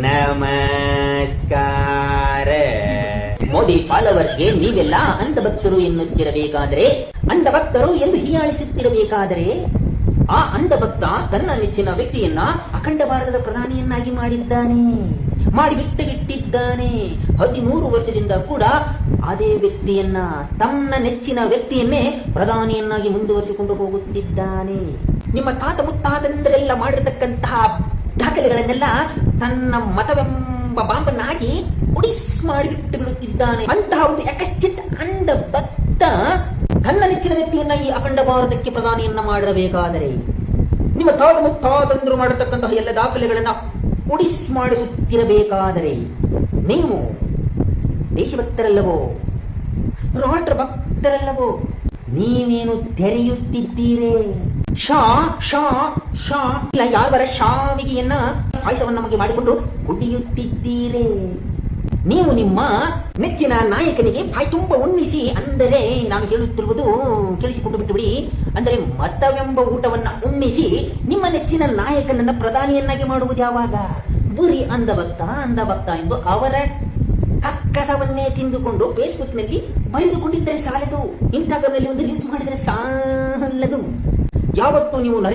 ನಮಸ್ಕಾರ. ಮೋದಿ ಫಾಲೋವರ್ಸ್ಗೆ ನೀವೆಲ್ಲ ಅಂಧಭಕ್ತರು ಎನ್ನುತ್ತಿರಬೇಕಾದರೆ, ಅಂಧಭಕ್ತರು ಎಂದು ಹೀಯಾಳಿಸುತ್ತಿರಬೇಕಾದರೆ, ಆ ಅಂಧಭಕ್ತ ತನ್ನ ನೆಚ್ಚಿನ ವ್ಯಕ್ತಿಯನ್ನ ಅಖಂಡ ಭಾರತದ ಪ್ರಧಾನಿಯನ್ನಾಗಿ ಮಾಡಿಬಿಟ್ಟಿದ್ದಾನೆ. 13 ವರ್ಷದಿಂದ ಕೂಡ ಅದೇ ವ್ಯಕ್ತಿಯನ್ನ, ತನ್ನ ನೆಚ್ಚಿನ ವ್ಯಕ್ತಿಯನ್ನೇ ಪ್ರಧಾನಿಯನ್ನಾಗಿ ಮುಂದುವರಿಸಿಕೊಂಡು ಹೋಗುತ್ತಿದ್ದಾನೆ. ನಿಮ್ಮ ತಾತ ಮುತ್ತಾತಂದರೆಲ್ಲ ಮಾಡಿರತಕ್ಕಂತಹ ದಾಖಲೆಗಳನ್ನೆಲ್ಲ ತನ್ನ ಮತವೆಂಬ ಬಾಂಬನ್ನಾಗಿ ಉಡಿಸ್ ಮಾಡಿಬಿಟ್ಟು ಬಿಡುತ್ತಿದ್ದಾನೆ. ಅಂತಹ ಒಂದು ಯಕಶ್ಚಿತ್ ಅಂಧ ಭಕ್ತ ತನ್ನ ನೆಚ್ಚಿನ ವ್ಯಕ್ತಿಯನ್ನ ಈ ಅಖಂಡ ಭಾರತಕ್ಕೆ ಪ್ರಧಾನಿಯನ್ನ ಮಾಡಿರಬೇಕಾದರೆ, ನಿಮ್ಮ ತಾತ ಮುತ್ತಾತಂದ್ರು ಮಾಡಿರತಕ್ಕಂತಹ ಎಲ್ಲ ದಾಖಲೆಗಳನ್ನ ಉಡಿಸ್ ಮಾಡಿಸುತ್ತಿರಬೇಕಾದರೆ, ನೀವು ದೇಶಭಕ್ತರಲ್ಲವೋ, ರಾಷ್ಟ್ರ ಭಕ್ತರಲ್ಲವೋ? ನೀವೇನು ತೆರೆಯುತ್ತಿದ್ದೀರೇ? ಶಾ ಶಾ ಶಾ ಇಲ್ಲ ಯಾವರ ಶಾವಿಗೆಯನ್ನ ಪಾಯಸವನ್ನ ನಮಗೆ ಮಾಡಿಕೊಂಡು ಕುಡಿಯುತ್ತಿದ್ದೀರೇ? ನೀವು ನಿಮ್ಮ ನೆಚ್ಚಿನ ನಾಯಕನಿಗೆ ಬಾಯಿ ತುಂಬ ಉಣ್ಣಿಸಿ, ಅಂದರೆ ನಾನು ಹೇಳುತ್ತಿರುವುದು ಕೇಳಿಸಿಕೊಂಡು ಬಿಟ್ಟು ಬಿಡಿ, ಅಂದರೆ ಮತವೆಂಬ ಊಟವನ್ನ ಉಣ್ಣಿಸಿ ನಿಮ್ಮ ನೆಚ್ಚಿನ ನಾಯಕನನ್ನ ಪ್ರಧಾನಿಯನ್ನಾಗಿ ಮಾಡುವುದು ಯಾವಾಗ? ಬುರಿ ಅಂಧಭಕ್ತ ಎಂದು ಅವರ ಕಕ್ಕಸವನ್ನೇ ತಿಂದುಕೊಂಡು ಫೇಸ್ಬುಕ್ ನಲ್ಲಿ ಬರೆದುಕೊಂಡಿದ್ದರೆ ಸಾಲದು, ಇನ್ಸ್ಟಾಗ್ರಾಮ್ ನಲ್ಲಿ ಒಂದು ರೀಲ್ಸ್ ಮಾಡಿದರೆ ಸಾಲದು. ಯಾವತ್ತು ನೀವು